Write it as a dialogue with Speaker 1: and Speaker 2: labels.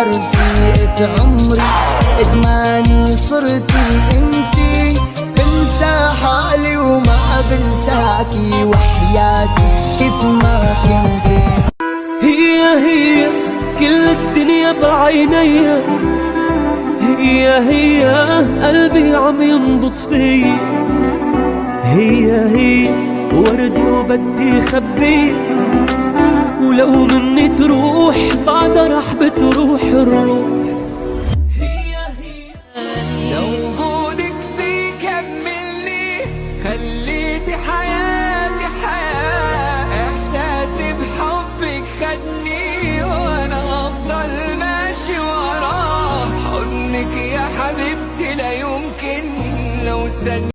Speaker 1: رفيقة عمري، ادماني صرتي انتي، بنسى حالي وما بنساكي، وحياتي كيف ما كنتي.
Speaker 2: هي كل الدنيا بعينيا، هي قلبي عم ينبض فيا، هي ورد وبدي خبيه، ولو مني تروح بعدها رح بتروح الروح.
Speaker 3: لو وجودك بيكملني، خليتي حياتي حياة، احساسي بحبك خدني، وانا افضل ماشي وراه، حضنك يا حبيبتي لا يمكن لو استنى